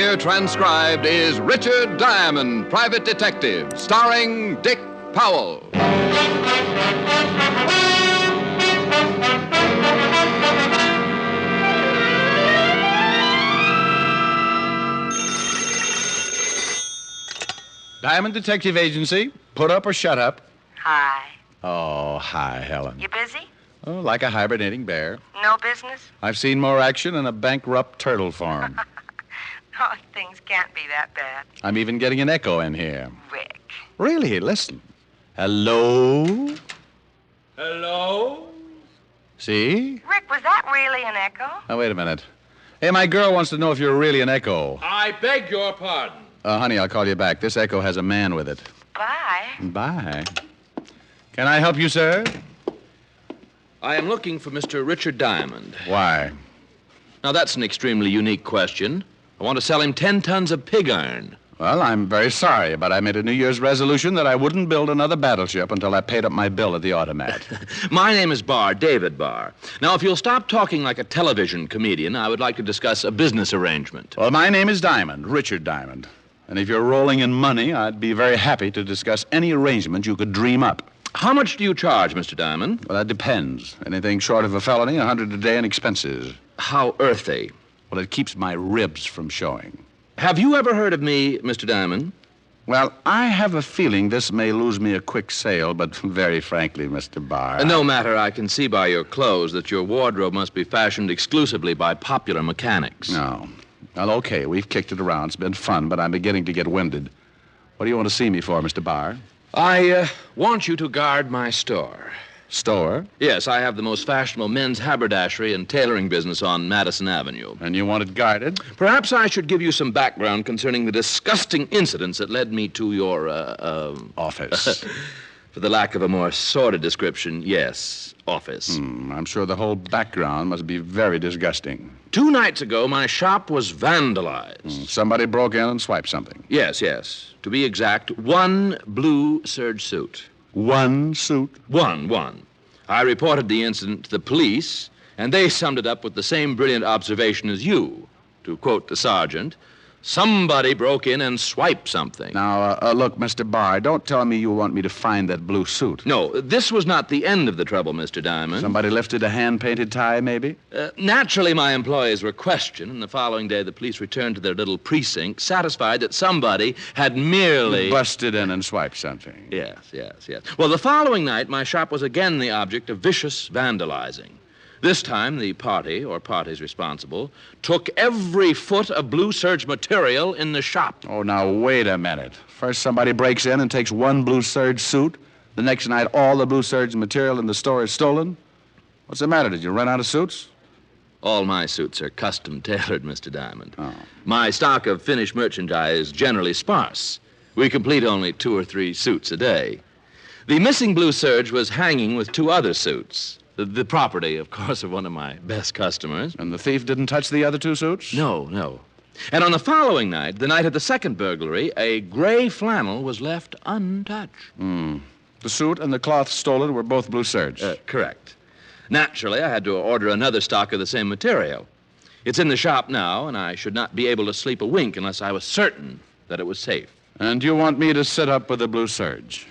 here transcribed is Richard Diamond, Private Detective, starring Dick Powell. Diamond Detective Agency. Put up or shut up. Hi. Oh, hi, Helen. You busy? Oh, like a hibernating bear. No business? I've seen more action in a bankrupt turtle farm. Oh, things can't be that bad. I'm even getting an echo in here. Rick. Really? Listen. Hello? Hello? See? Rick, was that really an echo? Now, wait a minute. Hey, my girl wants to know if you're really an echo. I beg your pardon. Honey, I'll call you back. This echo has a man with it. Bye. Bye. Can I help you, sir? I am looking for Mr. Richard Diamond. Why? Now, that's an extremely unique question. I want to sell him 10 tons of pig iron. Well, I'm very sorry, but I made a New Year's resolution that I wouldn't build another battleship until I paid up my bill at the automat. My name is Barr, David Barr. Now, if you'll stop talking like a television comedian, I would like to discuss a business arrangement. Well, my name is Diamond, Richard Diamond. And if you're rolling in money, I'd be very happy to discuss any arrangement you could dream up. How much do you charge, Mr. Diamond? Well, that depends. Anything short of a felony, $100 a day in expenses. How earthy? Well, it keeps my ribs from showing. Have you ever heard of me, Mr. Diamond? Well, I have a feeling this may lose me a quick sale, but very frankly, Mr. Barr... No matter, I can see by your clothes that your wardrobe must be fashioned exclusively by popular mechanics. No. Well, okay, we've kicked it around. It's been fun, but I'm beginning to get winded. What do you want to see me for, Mr. Barr? I want you to guard my store. Store? Yes, I have the most fashionable men's haberdashery and tailoring business on Madison Avenue. And you want it guarded? Perhaps I should give you some background concerning the disgusting incidents that led me to your, Office. For the lack of a more sordid description, yes, office. I'm sure the whole background must be very disgusting. 2 nights ago, my shop was vandalized. Somebody broke in and swiped something. Yes. To be exact, 1 blue serge suit. One suit? One. I reported the incident to the police, and they summed it up with the same brilliant observation as you. To quote the sergeant, somebody broke in and swiped something. Now, look, Mr. Barr, don't tell me you want me to find that blue suit. No, this was not the end of the trouble, Mr. Diamond. Somebody lifted a hand-painted tie, maybe? Naturally, my employees were questioned, and the following day the police returned to their little precinct, satisfied that somebody had merely... Busted in and swiped something. Yes. Well, the following night, my shop was again the object of vicious vandalizing. This time, the party, or parties responsible, took every foot of blue serge material in the shop. Oh, now, wait a minute. First, somebody breaks in and takes 1 blue serge suit. The next night, all the blue serge material in the store is stolen. What's the matter? Did you run out of suits? All my suits are custom tailored, Mr. Diamond. Oh. My stock of finished merchandise is generally sparse. We complete only 2 or 3 suits a day. The missing blue serge was hanging with 2 other suits. The property, of course, of one of my best customers. And the thief didn't touch the other 2 suits? No. And on the following night, the night of the second burglary, a gray flannel was left untouched. The suit and the cloth stolen were both blue serge. Correct. Naturally, I had to order another stock of the same material. It's in the shop now, and I should not be able to sleep a wink unless I was certain that it was safe. And you want me to sit up with the blue serge?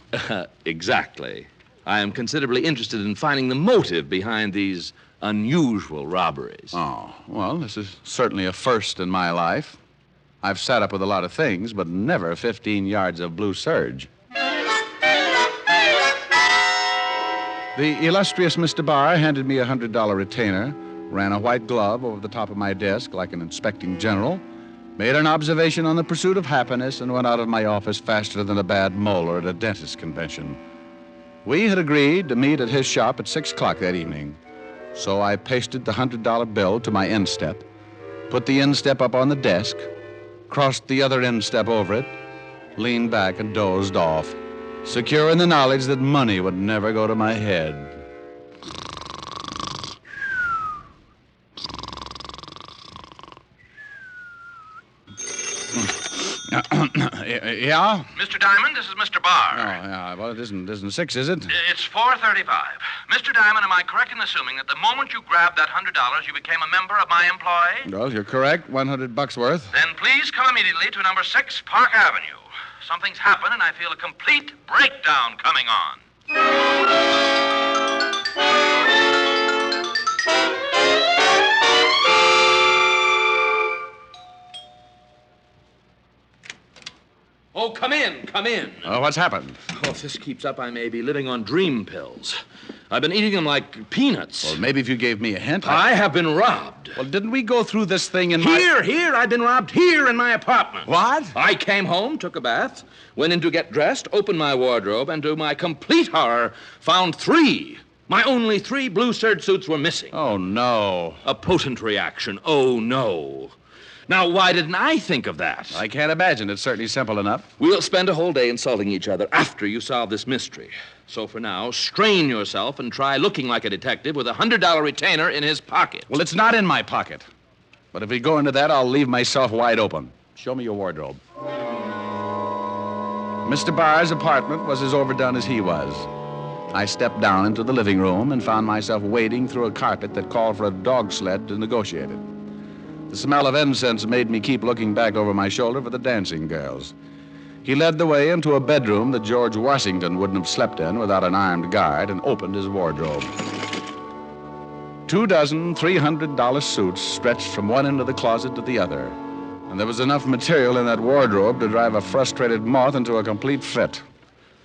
Exactly. I am considerably interested in finding the motive behind these unusual robberies. Oh, well, this is certainly a first in my life. I've sat up with a lot of things, but never 15 yards of blue serge. The illustrious Mr. Barr handed me a $100 retainer, ran a white glove over the top of my desk like an inspecting general, made an observation on the pursuit of happiness, and went out of my office faster than a bad molar at a dentist convention. We had agreed to meet at his shop at 6 o'clock that evening. So I pasted the $100 bill to my instep, put the instep up on the desk, crossed the other instep over it, leaned back and dozed off, secure in the knowledge that money would never go to my head. Yeah? Mr. Diamond, this is Mr. Barr. Oh, yeah. Well, it isn't 6, is it? It's 4:35. Mr. Diamond, am I correct in assuming that the moment you grabbed that $100, you became a member of my employ? Well, you're correct. $100 worth. Then please come immediately to number 6 Park Avenue. Something's happened, and I feel a complete breakdown coming on. Oh, come in, come in. Oh, what's happened? Oh, if this keeps up, I may be living on dream pills. I've been eating them like peanuts. Well, maybe if you gave me a hint. I have been robbed. Well, didn't we go through this thing in Here, I've been robbed here in my apartment. What? I came home, took a bath, went in to get dressed, opened my wardrobe, and to my complete horror, found 3. My only 3 blue serge suits were missing. Oh, no. A potent reaction. Oh, no. Now, why didn't I think of that? I can't imagine. It's certainly simple enough. We'll spend a whole day insulting each other after you solve this mystery. So for now, strain yourself and try looking like a detective with a $100 retainer in his pocket. Well, it's not in my pocket. But if we go into that, I'll leave myself wide open. Show me your wardrobe. Mr. Barr's apartment was as overdone as he was. I stepped down into the living room and found myself wading through a carpet that called for a dog sled to negotiate it. The smell of incense made me keep looking back over my shoulder for the dancing girls. He led the way into a bedroom that George Washington wouldn't have slept in without an armed guard and opened his wardrobe. 2 dozen $300 suits stretched from one end of the closet to the other, and there was enough material in that wardrobe to drive a frustrated moth into a complete fit.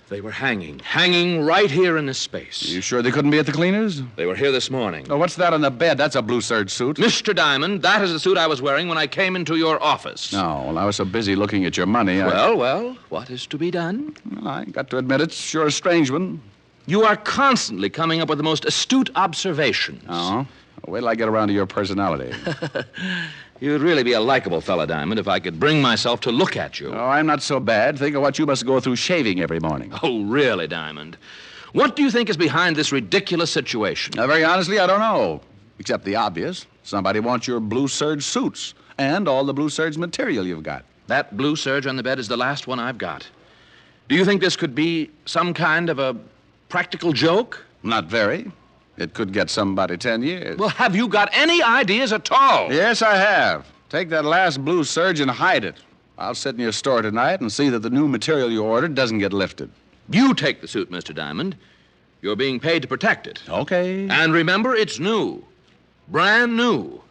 They were hanging right here in this space. You sure they couldn't be at the cleaners? They were here this morning. Oh, what's that on the bed? That's a blue serge suit. Mr. Diamond, that is the suit I was wearing when I came into your office. No, well, I was so busy looking at your money. Well, what is to be done? Well, I got to admit it's sure a strange one. You are constantly coming up with the most astute observations. Oh? Wait till I get around to your personality. You'd really be a likable fella, Diamond, if I could bring myself to look at you. Oh, I'm not so bad. Think of what you must go through shaving every morning. Oh, really, Diamond? What do you think is behind this ridiculous situation? Now, very honestly, I don't know. Except the obvious. Somebody wants your blue serge suits and all the blue serge material you've got. That blue serge on the bed is the last one I've got. Do you think this could be some kind of a practical joke? Not very. It could get somebody 10 years. Well, have you got any ideas at all? Yes, I have. Take that last blue serge and hide it. I'll sit in your store tonight and see that the new material you ordered doesn't get lifted. You take the suit, Mr. Diamond. You're being paid to protect it. Okay. And remember, it's new. Brand new.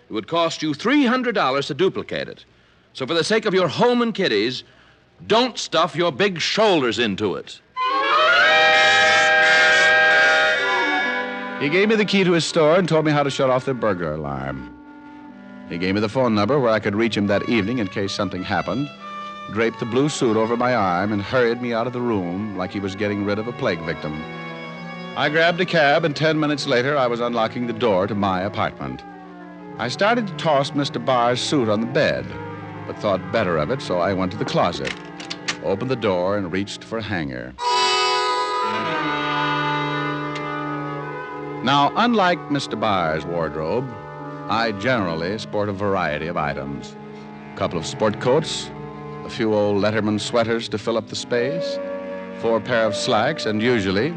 It would cost you $300 to duplicate it. So for the sake of your home and kiddies, don't stuff your big shoulders into it. He gave me the key to his store and told me how to shut off the burglar alarm. He gave me the phone number where I could reach him that evening in case something happened, draped the blue suit over my arm, and hurried me out of the room like he was getting rid of a plague victim. I grabbed a cab, and 10 minutes later, I was unlocking the door to my apartment. I started to toss Mr. Barr's suit on the bed, but thought better of it, so I went to the closet, opened the door, and reached for a hanger. Now, unlike Mr. Barr's wardrobe, I generally sport a variety of items. A couple of sport coats, a few old Letterman sweaters to fill up the space, 4 pair of slacks, and usually,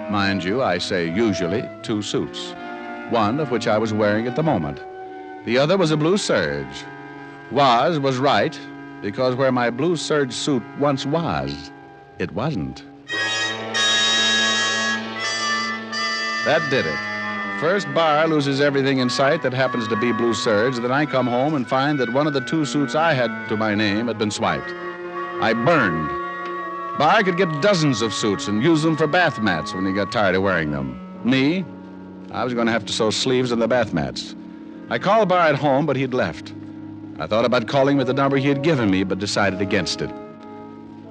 mind you, I say usually, 2 suits. One of which I was wearing at the moment. The other was a blue serge. Was right, because where my blue serge suit once was, it wasn't. That did it. First, Barr loses everything in sight that happens to be blue serge. Then I come home and find that one of the 2 suits I had to my name had been swiped. I burned. Barr could get dozens of suits and use them for bath mats when he got tired of wearing them. Me, I was going to have to sew sleeves on the bath mats. I called Barr at home, but he'd left. I thought about calling with the number he had given me, but decided against it.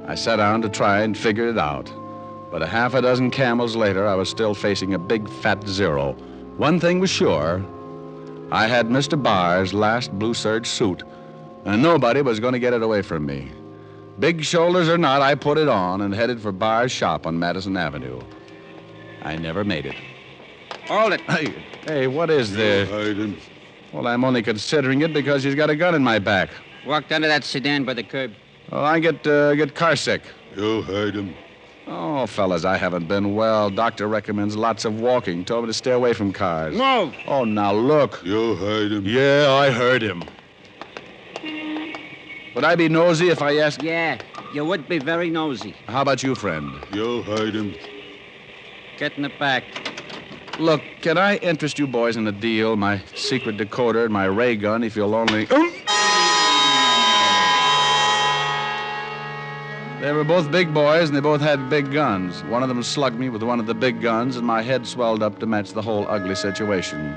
I sat down to try and figure it out. But a half a dozen camels later, I was still facing a big fat 0. One thing was sure. I had Mr. Barr's last blue serge suit, and nobody was going to get it away from me. Big shoulders or not, I put it on and headed for Barr's shop on Madison Avenue. I never made it. Hold it. Hey, what is this? Well, I'm only considering it because he's got a gun in my back. Walked under that sedan by the curb. Well, I get car sick. You heard him. Oh, fellas, I haven't been well. Doctor recommends lots of walking. Told me to stay away from cars. Move! Oh, now look. You heard him. Yeah, I heard him. Would I be nosy if I asked... Yeah, you would be very nosy. How about you, friend? You heard him. Get in the back. Look, can I interest you boys in a deal? My secret decoder and my ray gun, if you'll only... They were both big boys, and they both had big guns. One of them slugged me with one of the big guns, and my head swelled up to match the whole ugly situation.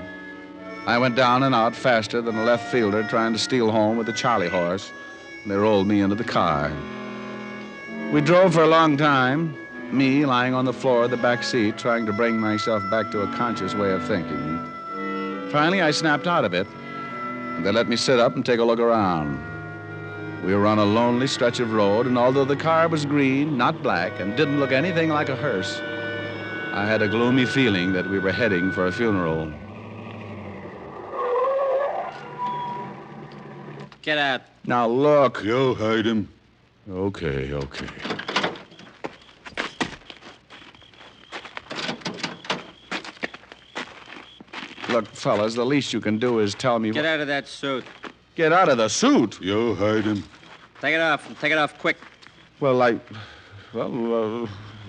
I went down and out faster than a left fielder trying to steal home with a Charlie horse, and they rolled me into the car. We drove for a long time, me lying on the floor of the back seat, trying to bring myself back to a conscious way of thinking. Finally, I snapped out of it, and they let me sit up and take a look around. We were on a lonely stretch of road, and although the car was green, not black, and didn't look anything like a hearse, I had a gloomy feeling that we were heading for a funeral. Get out. Now, look. You heard him. Okay. Look, fellas, the least you can do is tell me... Get out of that suit. Get out of the suit? You heard him. Take it off. Take it off quick. Well,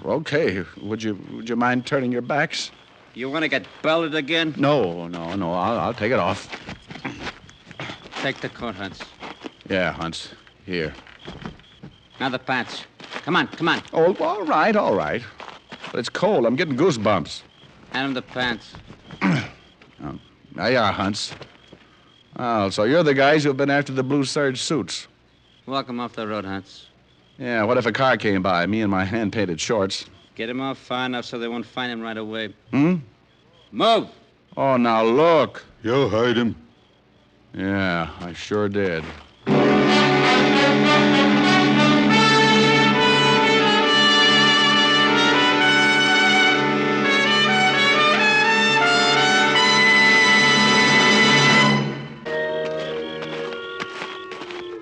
okay. Would you mind turning your backs? You want to get belted again? No. I'll take it off. Take the coat, Hans. Yeah, Hunts. Here. Now the pants. Come on. Oh, all right. But it's cold. I'm getting goosebumps. Hand him the pants. There you are, Hunts. Oh, so you're the guys who've been after the blue Serge suits. Walk him off the road, Hans. Yeah, what if a car came by, me in my hand-painted shorts? Get him off far enough so they won't find him right away. Move! Oh, now look. You heard him. Yeah, I sure did.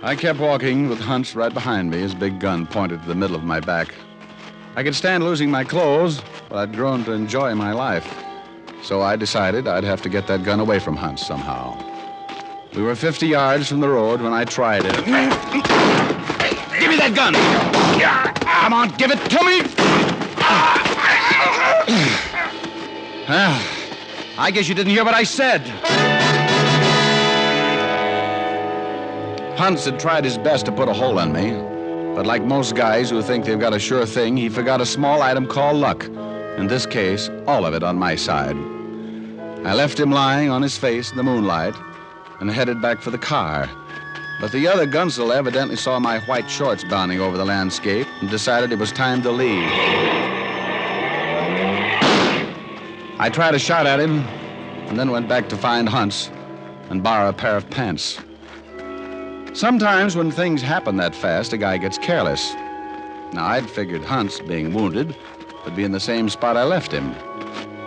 I kept walking with Hunts right behind me, his big gun pointed to the middle of my back. I could stand losing my clothes, but I'd grown to enjoy my life. So I decided I'd have to get that gun away from Hunts somehow. We were 50 yards from the road when I tried it. Give me that gun! Come on, give it to me! I guess you didn't hear what I said. Hunts had tried his best to put a hole in me, but like most guys who think they've got a sure thing, he forgot a small item called luck. In this case, all of it on my side. I left him lying on his face in the moonlight and headed back for the car. But the other gunsel evidently saw my white shorts bounding over the landscape and decided it was time to leave. I tried a shot at him and then went back to find Hunts and borrow a pair of pants. Sometimes when things happen that fast, a guy gets careless. Now, I'd figured Hunts, being wounded, would be in the same spot I left him.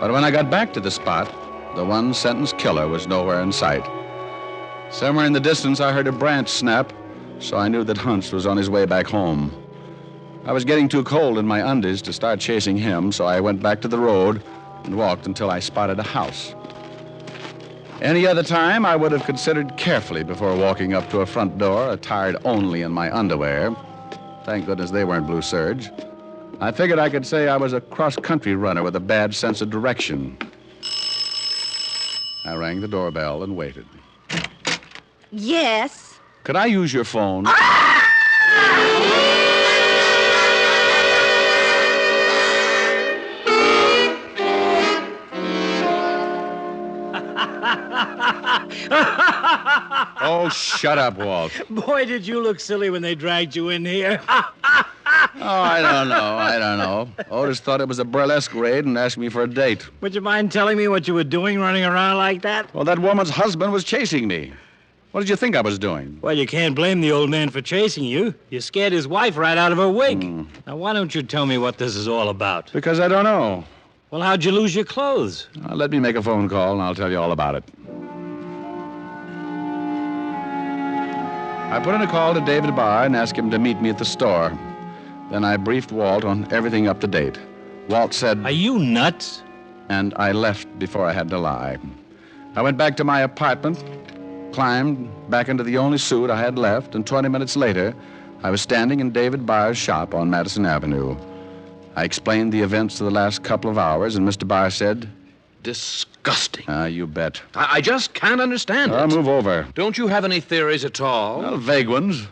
But when I got back to the spot, the one-sentence killer was nowhere in sight. Somewhere in the distance, I heard a branch snap, so I knew that Hunts was on his way back home. I was getting too cold in my undies to start chasing him, so I went back to the road and walked until I spotted a house. Any other time, I would have considered carefully before walking up to a front door, attired only in my underwear. Thank goodness they weren't blue serge. I figured I could say I was a cross-country runner with a bad sense of direction. I rang the doorbell and waited. Yes? Could I use your phone? Oh, shut up, Walt. Boy, did you look silly when they dragged you in here. Oh, I don't know. Otis thought it was a burlesque raid and asked me for a date. Would you mind telling me what you were doing running around like that? Well, that woman's husband was chasing me. What did you think I was doing? Well, you can't blame the old man for chasing you. You scared his wife right out of her wig. Now, why don't you tell me what this is all about? Because I don't know. Well, how'd you lose your clothes? Let me make a phone call and I'll tell you all about it. I put in a call to David Barr and asked him to meet me at the store. Then I briefed Walt on everything up to date. Walt said, Are you nuts? and I left before I had to lie. I went back to my apartment, climbed back into the only suit I had left, and 20 minutes later, I was standing in David Barr's shop on Madison Avenue. I explained the events of the last couple of hours, and Mr. Barr said, Disgusting. You bet. I just can't understand it. Move over. Don't you have any theories at all? Well, vague ones.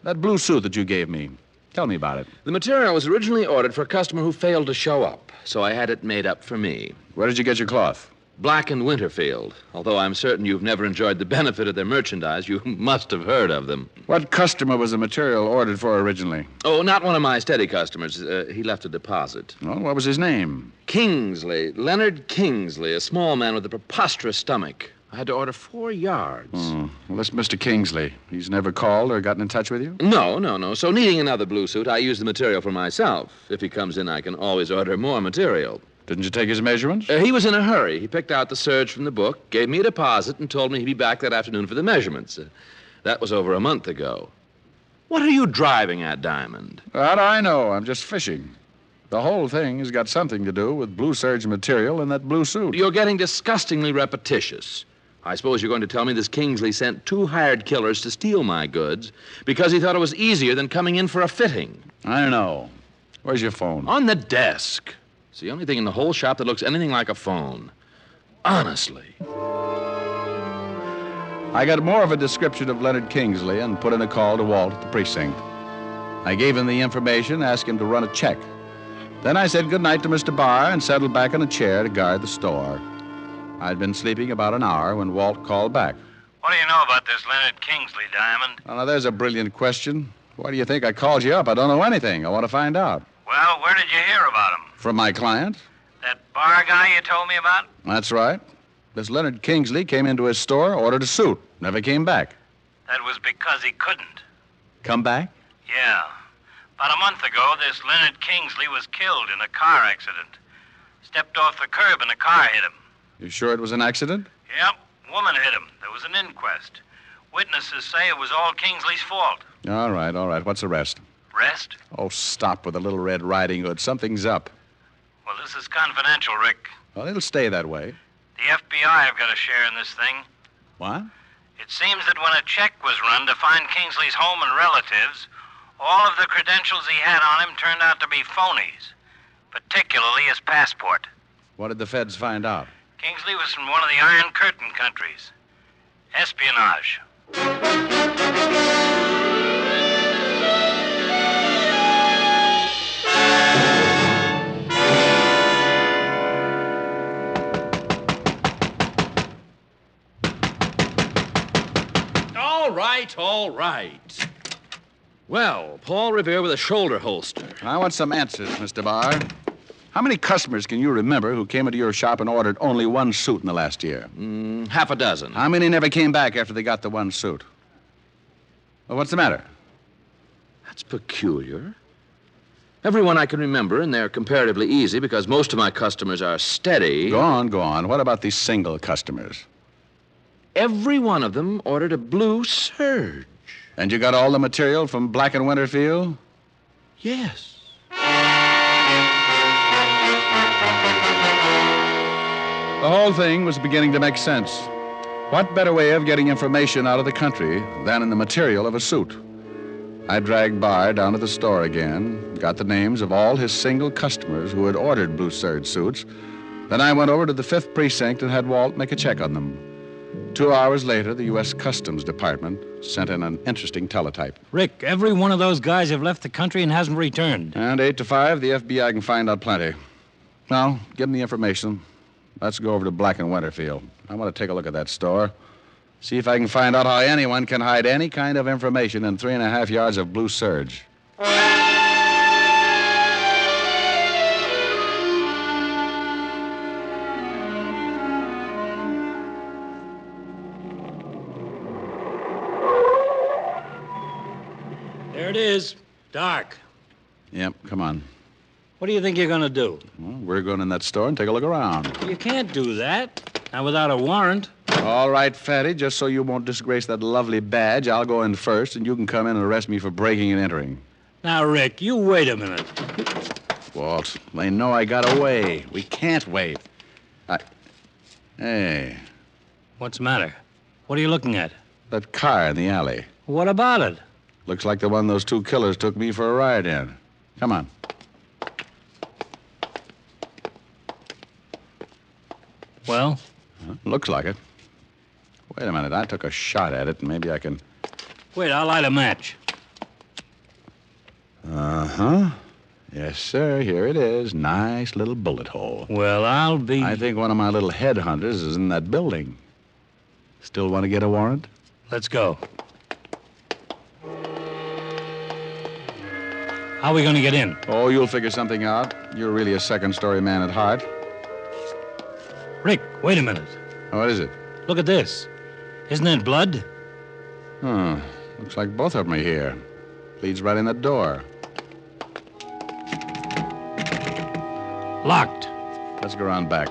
That blue suit that you gave me. Tell me about it. The material was originally ordered for a customer who failed to show up, so I had it made up for me. Where did you get your cloth? Black and Winterfield. Although I'm certain you've never enjoyed the benefit of their merchandise, you must have heard of them. What customer was the material ordered for originally? Oh, not one of my steady customers. He left a deposit. Well, what was his name? Kingsley. Leonard Kingsley, a small man with a preposterous stomach. I had to order 4 yards. Well, this Mr. Kingsley. He's never called or gotten in touch with you? No. So needing another blue suit, I use the material for myself. If he comes in, I can always order more material. Didn't you take his measurements? He was in a hurry. He picked out the Serge from the book, gave me a deposit, and told me he'd be back that afternoon for the measurements. That was over a month ago. What are you driving at, Diamond? How do I know? I'm just fishing. The whole thing has got something to do with blue serge material and that blue suit. You're getting disgustingly repetitious. I suppose you're going to tell me this Kingsley sent 2 hired killers to steal my goods because he thought it was easier than coming in for a fitting. I don't know. Where's your phone? On the desk. It's the only thing in the whole shop that looks anything like a phone. Honestly. I got more of a description of Leonard Kingsley and put in a call to Walt at the precinct. I gave him the information, asked him to run a check. Then I said goodnight to Mr. Barr and settled back in a chair to guard the store. I'd been sleeping about an hour when Walt called back. What do you know about this Leonard Kingsley, Diamond? Oh, now, there's a brilliant question. Why do you think I called you up? I don't know anything. I want to find out. Well, where did you hear about him? From my client? That bar guy you told me about? That's right. This Leonard Kingsley came into his store, ordered a suit, never came back. That was because he couldn't. Come back? Yeah. About a month ago, this Leonard Kingsley was killed in a car accident. Stepped off the curb and a car hit him. You sure it was an accident? Yep. Woman hit him. There was an inquest. Witnesses say it was all Kingsley's fault. All right. What's the rest? Rest? Oh, stop with the Little Red Riding Hood. Something's up. Well, this is confidential, Rick. Well, it'll stay that way. The FBI have got a share in this thing. What? It seems that when a check was run to find Kingsley's home and relatives, all of the credentials he had on him turned out to be phonies, particularly his passport. What did the feds find out? Kingsley was from one of the Iron Curtain countries. Espionage. All right. Well, Paul Revere with a shoulder holster. I want some answers, Mr. Barr. How many customers can you remember who came into your shop and ordered only one suit in the last year? Half a dozen. How many never came back after they got the one suit? Well, what's the matter? That's peculiar. Everyone I can remember, and they're comparatively easy because most of my customers are steady. Go on. What about these single customers? Every one of them ordered a blue Serge. And you got all the material from Black and Winterfield? Yes. The whole thing was beginning to make sense. What better way of getting information out of the country than in the material of a suit? I dragged Barr down to the store again, got the names of all his single customers who had ordered blue serge suits. Then I went over to the 5th Precinct and had Walt make a check on them. 2 hours later, the U.S. Customs Department sent in an interesting teletype. Rick, every one of those guys have left the country and hasn't returned. And 8 to 5, the FBI can find out plenty. Well, give them the information. Let's go over to Black and Winterfield. I want to take a look at that store. See if I can find out how anyone can hide any kind of information in 3.5 yards of blue serge. There it is. Dark. Yep, come on. What do you think you're going to do? Well, we're going in that store and take a look around. You can't do that. Not without a warrant. All right, Fatty, just so you won't disgrace that lovely badge, I'll go in first, and you can come in and arrest me for breaking and entering. Now, Rick, you wait a minute. Walt, they know I got away. We can't wait. Hey, What's the matter? What are you looking at? that car in the alley. What about it? Looks like the one those two killers took me for a ride in. Come on. Well? Looks like it. Wait a minute. I took a shot at it, and maybe I can... Wait, I'll light a match. Uh-huh. Yes, sir. Here it is. Nice little bullet hole. Well, I'll be... I think one of my little headhunters is in that building. Still want to get a warrant? Let's go. How are we going to get in? Oh, you'll figure something out. You're really a second-story man at heart. Rick, wait a minute. What is it? Look at this. Isn't that blood? Oh, looks like both of them are here. Leads right in the door. Locked. Let's go around back.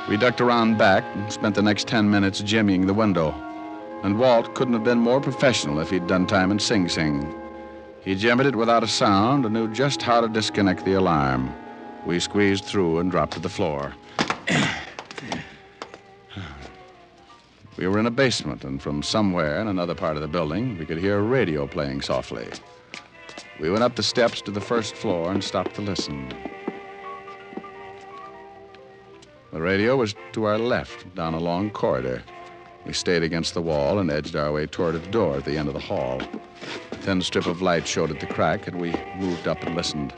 We ducked around back and spent the next 10 minutes jimmying the window. And Walt couldn't have been more professional if he'd done time in Sing Sing. He jammed it without a sound and knew just how to disconnect the alarm. We squeezed through and dropped to the floor. We were in a basement, and from somewhere in another part of the building, we could hear a radio playing softly. We went up the steps to the first floor and stopped to listen. The radio was to our left, down a long corridor. We stayed against the wall and edged our way toward a door at the end of the hall. A thin strip of light showed at the crack, and we moved up and listened,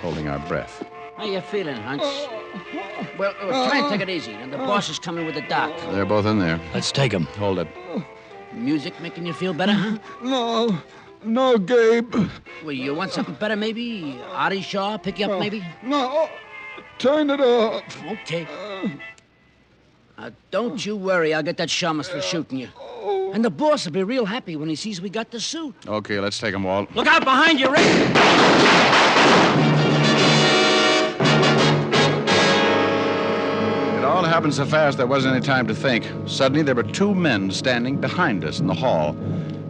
holding our breath. How you feeling, Hunts? Well, try and take it easy. And the boss is coming with the doc. They're both in there. Let's take him. Hold it. Music making you feel better, huh? No, Gabe. Well, you want something better, maybe? Artie Shaw pick you up, maybe? No. Turn it off. Okay. Don't you worry. I'll get that shamus for shooting you. And the boss will be real happy when he sees we got the suit. Okay, let's take him, Walt. Look out behind you, Rick! It all happened so fast there wasn't any time to think. Suddenly, there were two men standing behind us in the hall.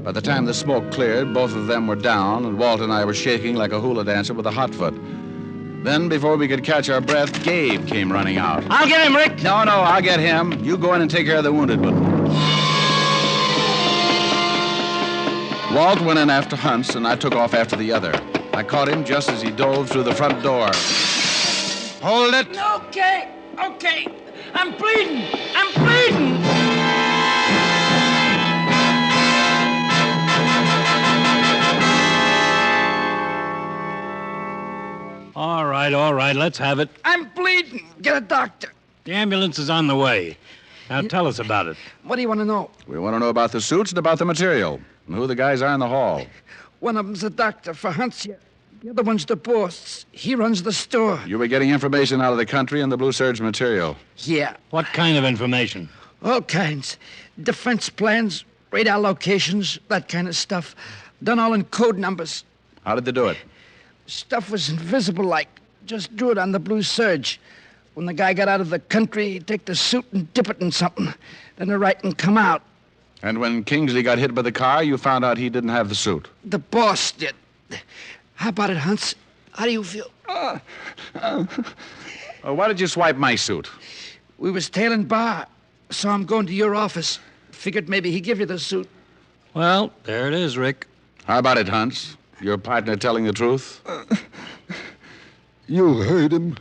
By the time the smoke cleared, both of them were down, and Walt and I were shaking like a hula dancer with a hot foot. Then, before we could catch our breath, Gabe came running out. I'll get him, Rick! No, I'll get him. You go in and take care of the wounded one. Walt went in after Hunts, and I took off after the other. I caught him just as he dove through the front door. Hold it! Okay. I'm bleeding. All right, let's have it. I'm bleeding. Get a doctor. The ambulance is on the way. Now tell us about it. What do you want to know? We want to know about the suits and about the material, and who the guys are in the hall. One of them's a doctor for Hunts here. The other one's the boss. He runs the store. You were getting information out of the country and the Blue Serge material. Yeah, What kind of information? all kinds. Defense plans, radar locations, that kind of stuff. Done all in code numbers. How did they do it? Stuff was invisible like. Just drew it on the Blue Serge. When the guy got out of the country, he'd take the suit and dip it in something. Then the writing come out. And when Kingsley got hit by the car, you found out he didn't have the suit. The boss did. How about it, Hunts? How do you feel? Why did you swipe my suit? We was tailing Bar. Saw him going to your office. Figured maybe he'd give you the suit. Well, there it is, Rick. How about it, Hunts? Your partner telling the truth? You heard him.